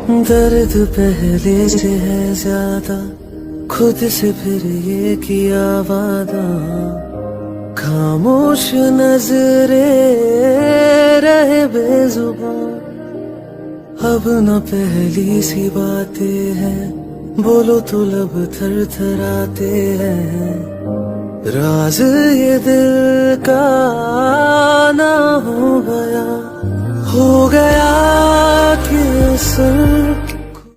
दर्द पहले से है ज्यादा, खुद से फिर ये किया वादा, खामोश नजरे रहे बेजुबान। अब न पहली सी बातें हैं, बोलो तो लब थर थर आते हैं। राज ये दिल